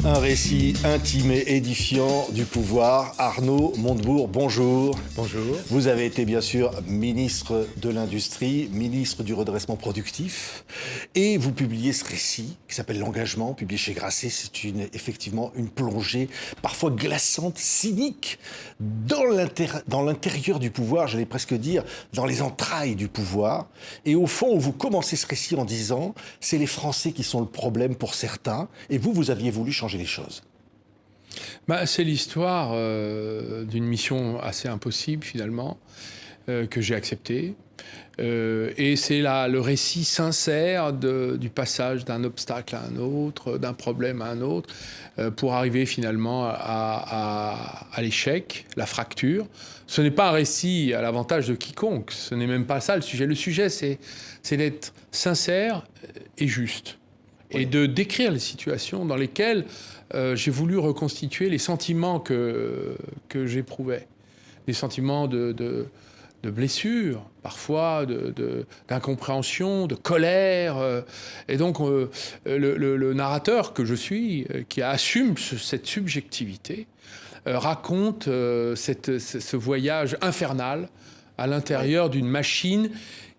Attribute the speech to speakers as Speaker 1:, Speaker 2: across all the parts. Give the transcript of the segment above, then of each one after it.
Speaker 1: Un récit intime et édifiant du pouvoir. Arnaud Montebourg, bonjour.
Speaker 2: Bonjour.
Speaker 1: Vous avez été bien sûr ministre de l'Industrie, ministre du redressement productif, et vous publiez ce récit qui s'appelle L'Engagement, publié chez Grasset. C'est effectivement une plongée parfois glaçante, cynique, dans l'intérieur du pouvoir, j'allais presque dire, dans les entrailles du pouvoir. Et au fond, vous commencez ce récit en disant, c'est les Français qui sont le problème pour certains, et vous aviez voulu changer les choses.
Speaker 2: C'est l'histoire d'une mission assez impossible finalement, que j'ai acceptée. Et c'est là le récit sincère du passage d'un obstacle à un autre, d'un problème à un autre, pour arriver finalement à l'échec, la fracture. Ce n'est pas un récit à l'avantage de quiconque, ce n'est même pas ça le sujet. Le sujet, c'est d'être sincère et juste. Oui. Et de décrire les situations dans lesquelles j'ai voulu reconstituer les sentiments que j'éprouvais. Des sentiments de blessure, parfois d'incompréhension, de colère. Et donc, le narrateur que je suis, qui assume cette subjectivité, raconte ce voyage infernal à l'intérieur d'une machine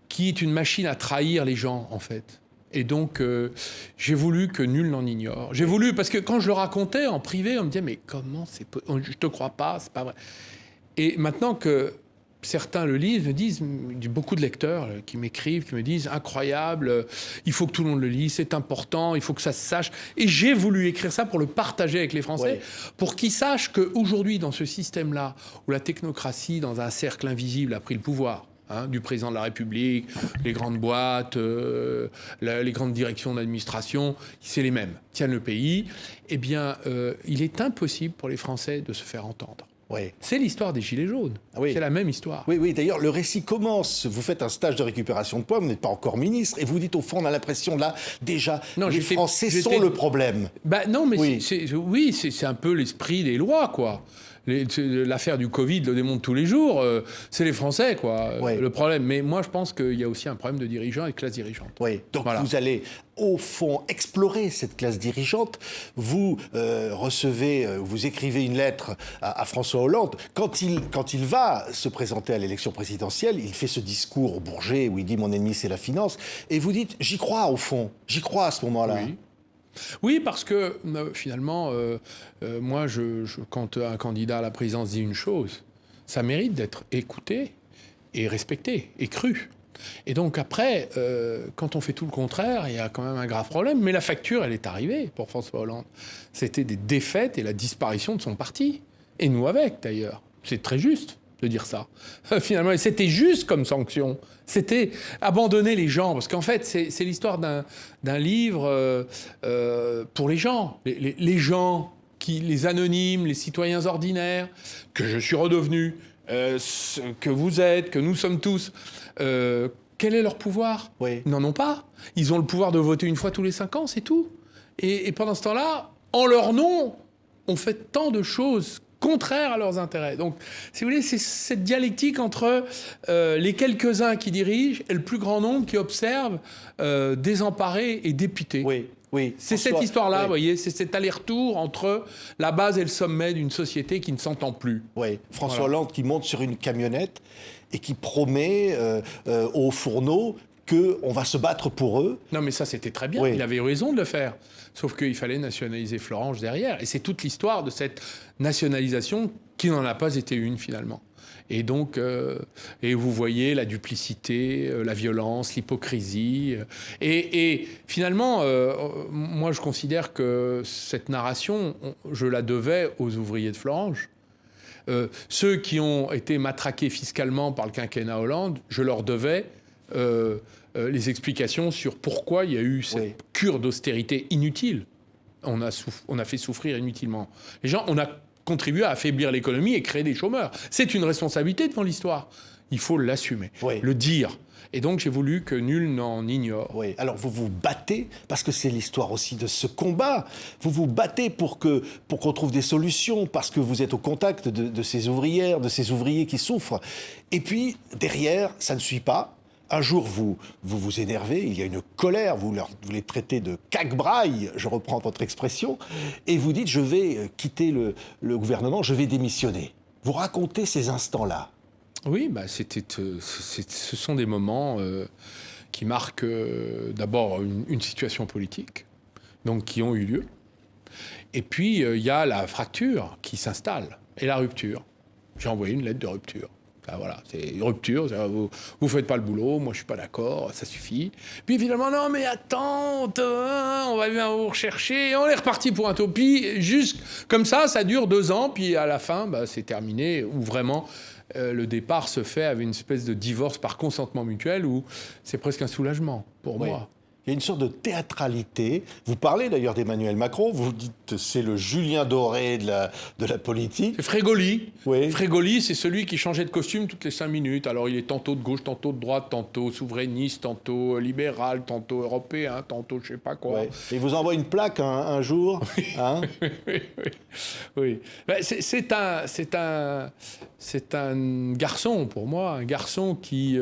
Speaker 2: qui est une machine à trahir les gens, en fait. Et donc, j'ai voulu que nul n'en ignore. J'ai voulu, parce que quand je le racontais en privé, on me disait « Mais comment c'est possible ? Je te crois pas, c'est pas vrai. » Et maintenant que certains le lisent, me disent, beaucoup de lecteurs qui m'écrivent, qui me disent « Incroyable, il faut que tout le monde le lise, c'est important, il faut que ça se sache. » Et j'ai voulu écrire ça pour le partager avec les Français, pour qu'ils sachent qu'aujourd'hui, dans ce système-là, où la technocratie, dans un cercle invisible, a pris le pouvoir, du président de la République, les grandes boîtes, les grandes directions d'administration, c'est les mêmes, tiennent le pays, eh bien, il est impossible pour les Français de se faire entendre.
Speaker 1: Oui.
Speaker 2: C'est l'histoire des Gilets jaunes. Oui. C'est la même histoire.
Speaker 1: Oui. D'ailleurs, le récit commence. Vous faites un stage de récupération de poids, vous n'êtes pas encore ministre, et vous dites, au fond, on a l'impression, là, déjà, les Français sont le problème.
Speaker 2: Non, mais c'est un peu l'esprit des lois, quoi. L'affaire du Covid le démontre tous les jours. C'est les Français, quoi, le problème. Mais moi, je pense qu'il y a aussi un problème de dirigeants et de classe dirigeante.
Speaker 1: Oui, donc voilà. Vous allez, au fond, explorer cette classe dirigeante. Vous vous écrivez une lettre à François Hollande. Quand il va se présenter à l'élection présidentielle, il fait ce discours au Bourget où il dit « Mon ennemi, c'est la finance ». Et vous dites « J'y crois, au fond. J'y crois à ce moment-là. »
Speaker 2: Oui, parce que finalement, moi, quand un candidat à la présidence dit une chose, ça mérite d'être écouté et respecté et cru. Et donc après, quand on fait tout le contraire, il y a quand même un grave problème. Mais la facture, elle est arrivée pour François Hollande. C'était des défaites et la disparition de son parti. Et nous avec, d'ailleurs. C'est très juste de dire ça. Finalement, et c'était juste comme sanction. C'était abandonner les gens. Parce qu'en fait, c'est l'histoire d'un livre pour les gens. Les gens, les anonymes, les citoyens ordinaires, que je suis redevenu, que vous êtes, que nous sommes tous. Quel est leur pouvoir ? Ils n'en ont pas. Ils ont le pouvoir de voter une fois tous les 5 ans, c'est tout. Et pendant ce temps-là, en leur nom, on fait tant de choses contraires à leurs intérêts. Donc, si vous voulez, c'est cette dialectique entre les quelques-uns qui dirigent et le plus grand nombre qui observe, désemparés et dépités.
Speaker 1: Oui.
Speaker 2: C'est cette histoire-là, vous voyez, c'est cet aller-retour entre la base et le sommet d'une société qui ne s'entend plus.
Speaker 1: Oui, François Hollande qui monte sur une camionnette et qui promet aux fourneaux qu'on va se battre pour eux.
Speaker 2: Non, mais ça, c'était très bien. Il avait raison de le faire. Sauf qu'il fallait nationaliser Florange derrière. Et c'est toute l'histoire de cette nationalisation qui n'en a pas été une, finalement. Et donc, et vous voyez la duplicité, la violence, l'hypocrisie. Et finalement, moi, je considère que cette narration, je la devais aux ouvriers de Florange. Ceux qui ont été matraqués fiscalement par le quinquennat Hollande, je leur devais les explications sur pourquoi il y a eu cette cure d'austérité inutile. On a fait souffrir inutilement les gens. On a contribué à affaiblir l'économie et créer des chômeurs. C'est une responsabilité devant l'histoire. Il faut l'assumer, le dire. Et donc, j'ai voulu que nul n'en ignore.
Speaker 1: Oui, alors vous vous battez, parce que c'est l'histoire aussi de ce combat. Vous vous battez pour qu'on trouve des solutions, parce que vous êtes au contact de ces ouvrières, de ces ouvriers qui souffrent. Et puis, derrière, ça ne suit pas. un jour, vous énervez, il y a une colère, vous les traitez de caque-braille, je reprends votre expression, et vous dites, je vais quitter le gouvernement, je vais démissionner. Vous racontez ces instants-là.
Speaker 2: Oui, bah ce sont des moments qui marquent d'abord une situation politique, donc qui ont eu lieu. Et puis, il y a la fracture qui s'installe et la rupture. J'ai envoyé une lettre de rupture. Ah, voilà, c'est une rupture, vous faites pas le boulot, moi je suis pas d'accord, ça suffit. Puis finalement, non mais attends, on va bien vous rechercher, et on est reparti pour un topi, juste comme ça dure 2 ans, puis à la fin, bah, c'est terminé, où vraiment le départ se fait avec une espèce de divorce par consentement mutuel, où c'est presque un soulagement pour moi.
Speaker 1: Il y a une sorte de théâtralité. Vous parlez d'ailleurs d'Emmanuel Macron, vous dites c'est le Julien Doré de la politique.
Speaker 2: C'est Frégoli.
Speaker 1: Oui.
Speaker 2: Frégoli, c'est celui qui changeait de costume toutes les 5 minutes. Alors il est tantôt de gauche, tantôt de droite, tantôt souverainiste, tantôt libéral, tantôt européen, tantôt je sais pas quoi.
Speaker 1: Ouais. Et il vous envoie une plaque un jour. Hein.
Speaker 2: Oui. Ben, c'est un garçon pour moi, un garçon qui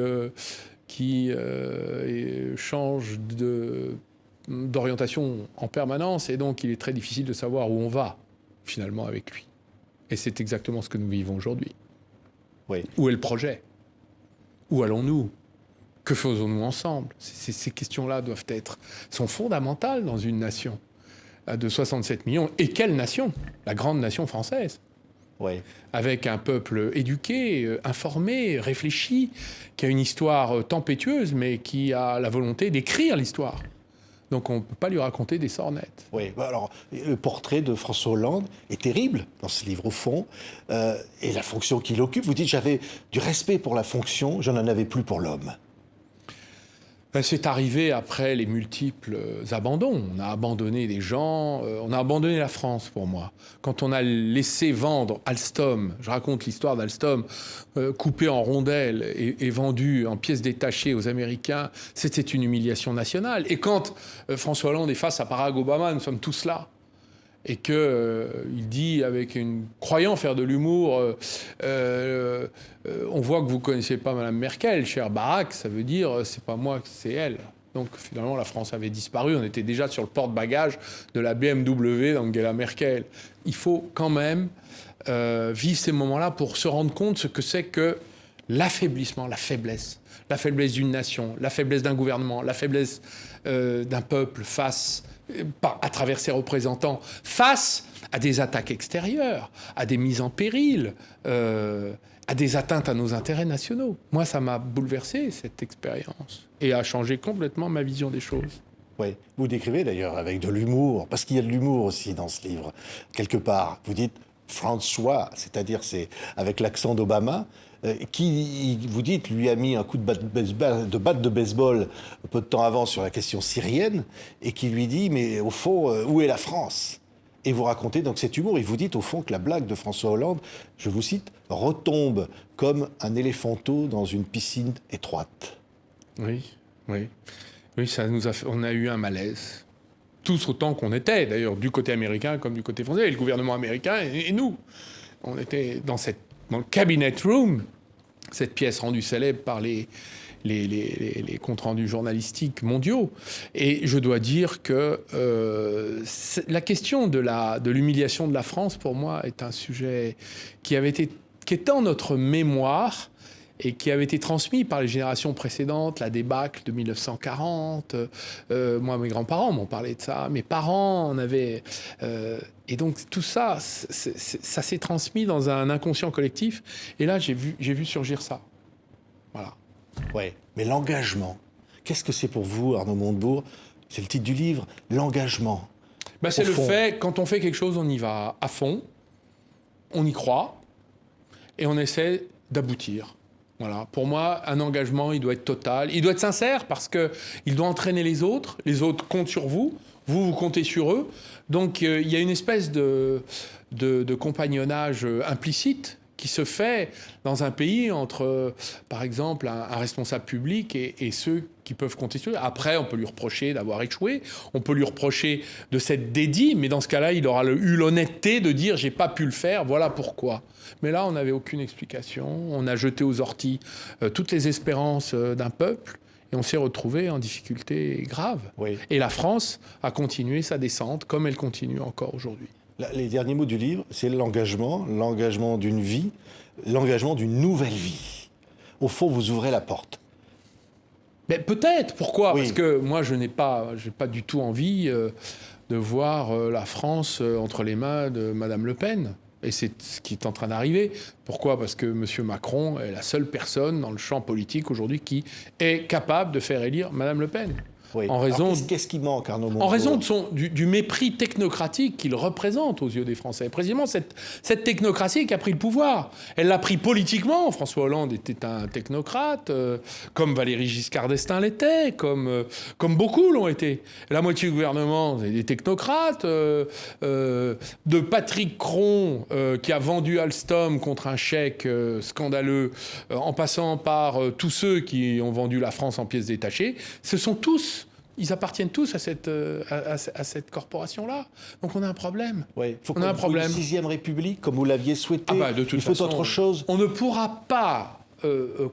Speaker 2: change d'orientation en permanence, et donc il est très difficile de savoir où on va finalement avec lui. Et c'est exactement ce que nous vivons aujourd'hui.
Speaker 1: Oui.
Speaker 2: Où est le projet? Où allons-nous? Que faisons-nous ensemble? Ces questions-là sont fondamentales dans une nation de 67 millions. Et quelle nation? La grande nation française.
Speaker 1: Oui.
Speaker 2: Avec un peuple éduqué, informé, réfléchi, qui a une histoire tempétueuse, mais qui a la volonté d'écrire l'histoire. Donc on ne peut pas lui raconter des sornettes.
Speaker 1: Oui, alors le portrait de François Hollande est terrible dans ce livre au fond, et la fonction qu'il occupe. Vous dites, j'avais du respect pour la fonction, je n'en avais plus pour l'homme.
Speaker 2: Ben, c'est arrivé après les multiples abandons. On a abandonné des gens, on a abandonné la France pour moi. Quand on a laissé vendre Alstom, je raconte l'histoire d'Alstom, coupé en rondelles et vendu en pièces détachées aux Américains, c'était une humiliation nationale. Et quand François Hollande est face à Barack Obama, nous sommes tous là. Et qu'il dit, croyant faire de l'humour, on voit que vous ne connaissez pas Mme Merkel, cher Barack, ça veut dire c'est pas moi, c'est elle. Donc finalement, la France avait disparu, on était déjà sur le porte-bagages de la BMW d'Angela Merkel. Il faut quand même vivre ces moments-là pour se rendre compte ce que c'est que l'affaiblissement, la faiblesse d'une nation, la faiblesse d'un gouvernement, la faiblesse d'un peuple à travers ses représentants, face à des attaques extérieures, à des mises en péril, à des atteintes à nos intérêts nationaux. Moi, ça m'a bouleversé, cette expérience, et a changé complètement ma vision des choses.
Speaker 1: Oui, vous décrivez d'ailleurs avec de l'humour, parce qu'il y a de l'humour aussi dans ce livre, quelque part. Vous dites François, c'est-à-dire c'est avec l'accent d'Obama, qui, vous dites, lui a mis un coup de batte de baseball peu de temps avant sur la question syrienne, et qui lui dit, mais au fond, où est la France? Et vous racontez donc cet humour, et vous dites au fond que la blague de François Hollande, je vous cite, retombe comme un éléphanteau dans une piscine étroite.
Speaker 2: Oui, on a eu un malaise. Tous autant qu'on était, d'ailleurs, du côté américain comme du côté français, et le gouvernement américain et nous. On était dans le cabinet room, cette pièce rendue célèbre par les comptes rendus journalistiques mondiaux. Et je dois dire que la question de l'humiliation de la France, pour moi, est un sujet qui était en notre mémoire et qui avait été transmis par les générations précédentes, la débâcle de 1940. Moi, mes grands-parents m'ont parlé de ça. Mes parents en avaient... et donc, tout ça, ça s'est transmis dans un inconscient collectif. Et là, j'ai vu surgir ça. Voilà.
Speaker 1: Oui, mais l'engagement, qu'est-ce que c'est pour vous, Arnaud Montebourg? C'est le titre du livre, l'engagement.
Speaker 2: Ben, c'est le fait, quand on fait quelque chose, on y va à fond, on y croit, et on essaie d'aboutir. Voilà. Pour moi, un engagement, il doit être total. Il doit être sincère parce qu'il doit entraîner les autres. Les autres comptent sur vous. Vous comptez sur eux. Donc, il y a une espèce de compagnonnage implicite qui se fait dans un pays entre, par exemple, un responsable public et ceux qui peuvent contester. Après, on peut lui reprocher d'avoir échoué, on peut lui reprocher de s'être dédié, mais dans ce cas-là, il aura eu l'honnêteté de dire « j'ai pas pu le faire, voilà pourquoi ». Mais là, on n'avait aucune explication, on a jeté aux orties toutes les espérances d'un peuple, et on s'est retrouvé en difficulté grave.
Speaker 1: Oui.
Speaker 2: Et la France a continué sa descente, comme elle continue encore aujourd'hui.
Speaker 1: Les derniers mots du livre, c'est l'engagement d'une vie, l'engagement d'une nouvelle vie. Au fond, vous ouvrez la porte.
Speaker 2: Mais peut-être, pourquoi ?
Speaker 1: Oui.
Speaker 2: Parce que moi, je n'ai pas du tout envie de voir la France entre les mains de Madame Le Pen. Et c'est ce qui est en train d'arriver. Pourquoi ? Parce que M. Macron est la seule personne dans le champ politique aujourd'hui qui est capable de faire élire Madame Le Pen.
Speaker 1: Oui.
Speaker 2: En raison,
Speaker 1: qu'est-ce qui manque, Arnaud Montebourg ?
Speaker 2: en raison du mépris technocratique qu'il représente aux yeux des Français. Précisément, cette technocratie qui a pris le pouvoir. Elle l'a pris politiquement. François Hollande était un technocrate, comme Valéry Giscard d'Estaing l'était, comme beaucoup l'ont été. La moitié du gouvernement, c'est des technocrates. De Patrick Cron, qui a vendu Alstom contre un chèque scandaleux, en passant par tous ceux qui ont vendu la France en pièces détachées. Ce sont tous... Ils appartiennent tous à cette corporation-là. Donc on a un problème.
Speaker 1: Oui.
Speaker 2: On a un problème.
Speaker 1: Une 6e République, comme vous l'aviez souhaité.
Speaker 2: De toute
Speaker 1: il faut
Speaker 2: façon,
Speaker 1: autre chose.
Speaker 2: On ne pourra pas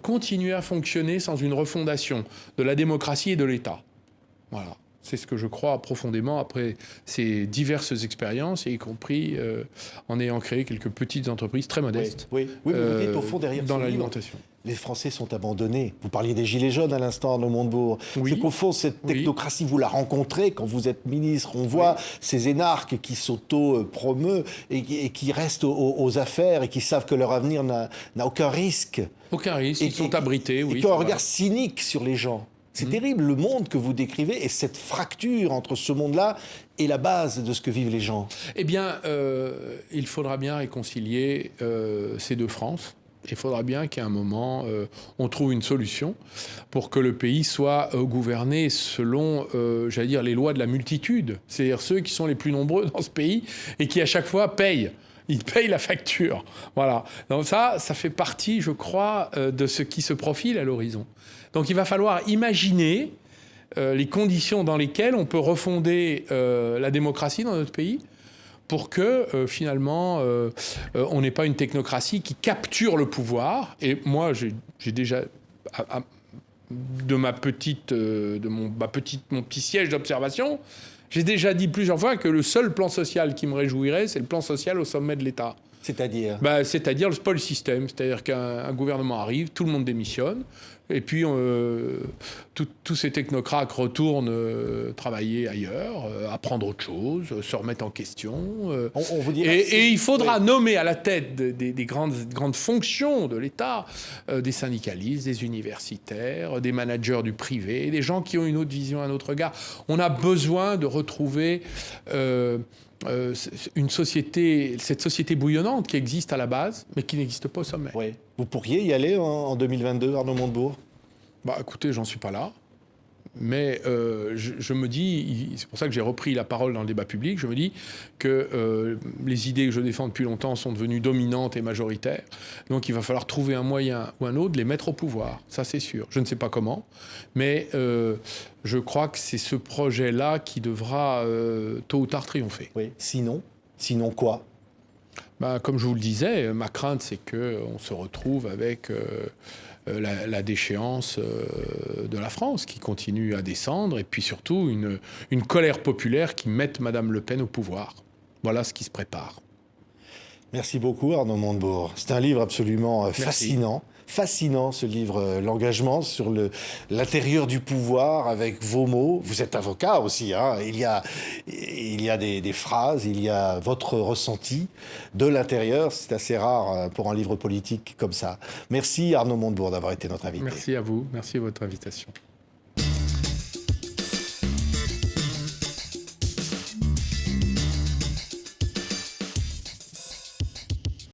Speaker 2: continuer à fonctionner sans une refondation de la démocratie et de l'État. Voilà. C'est ce que je crois profondément après ces diverses expériences, y compris en ayant créé quelques petites entreprises très modestes.
Speaker 1: Oui, vous dites au fond derrière
Speaker 2: dans
Speaker 1: ce livre,
Speaker 2: l'alimentation.
Speaker 1: les Français sont abandonnés. Vous parliez des Gilets jaunes à l'instant, Arnaud Montebourg.
Speaker 2: Oui.
Speaker 1: C'est qu'au fond, cette technocratie, vous la rencontrez quand vous êtes ministre. On voit ces énarques qui s'auto-promeuvent et qui restent aux affaires et qui savent que leur avenir n'a aucun risque.
Speaker 2: Aucun risque, ils sont abrités, oui.
Speaker 1: Et qui ont un regard cynique sur les gens. C'est terrible, le monde que vous décrivez et cette fracture entre ce monde-là et la base de ce que vivent les gens.
Speaker 2: Eh bien, il faudra bien réconcilier ces deux France. Il faudra bien qu'à un moment, on trouve une solution pour que le pays soit gouverné selon, j'allais dire, les lois de la multitude. C'est-à-dire ceux qui sont les plus nombreux dans ce pays et qui, à chaque fois, payent. Ils payent la facture. Voilà. Donc ça fait partie, je crois, de ce qui se profile à l'horizon. Donc il va falloir imaginer les conditions dans lesquelles on peut refonder la démocratie dans notre pays pour que, finalement, on n'ait pas une technocratie qui capture le pouvoir. Et moi, j'ai déjà... de mon petit siège d'observation, j'ai déjà dit plusieurs fois que le seul plan social qui me réjouirait, c'est le plan social au sommet de l'État.
Speaker 1: C'est-à-dire
Speaker 2: c'est-à-dire le spoil system. C'est-à-dire qu'un gouvernement arrive, tout le monde démissionne, et puis tous ces technocrates retournent travailler ailleurs, apprendre autre chose, se remettre en question.
Speaker 1: On vous dirait
Speaker 2: et il faudra nommer à la tête des grandes fonctions de l'État des syndicalistes, des universitaires, des managers du privé, des gens qui ont une autre vision, un autre regard. On a besoin de retrouver... cette société bouillonnante qui existe à la base, mais qui n'existe pas au sommet.
Speaker 1: Oui. Vous pourriez y aller en 2022, Arnaud Montebourg ?
Speaker 2: Écoutez, j'en suis pas là. Mais je me dis, c'est pour ça que j'ai repris la parole dans le débat public, je me dis que les idées que je défends depuis longtemps sont devenues dominantes et majoritaires. Donc il va falloir trouver un moyen ou un autre de les mettre au pouvoir. Ça, c'est sûr. Je ne sais pas comment, mais je crois que c'est ce projet-là qui devra tôt ou tard triompher.
Speaker 1: Oui. Sinon quoi ?
Speaker 2: Comme je vous le disais, ma crainte, c'est qu'on se retrouve avec... la déchéance de la France qui continue à descendre et puis surtout une colère populaire qui mette Madame Le Pen au pouvoir. Voilà ce qui se prépare.
Speaker 1: Merci beaucoup Arnaud Montebourg. C'est un livre absolument fascinant. Fascinant ce livre, l'engagement sur l'intérieur du pouvoir avec vos mots. Vous êtes avocat aussi, hein. Il y a des phrases, il y a votre ressenti de l'intérieur. C'est assez rare pour un livre politique comme ça. Merci Arnaud Montebourg d'avoir été notre invité.
Speaker 2: Merci à vous, merci à votre invitation.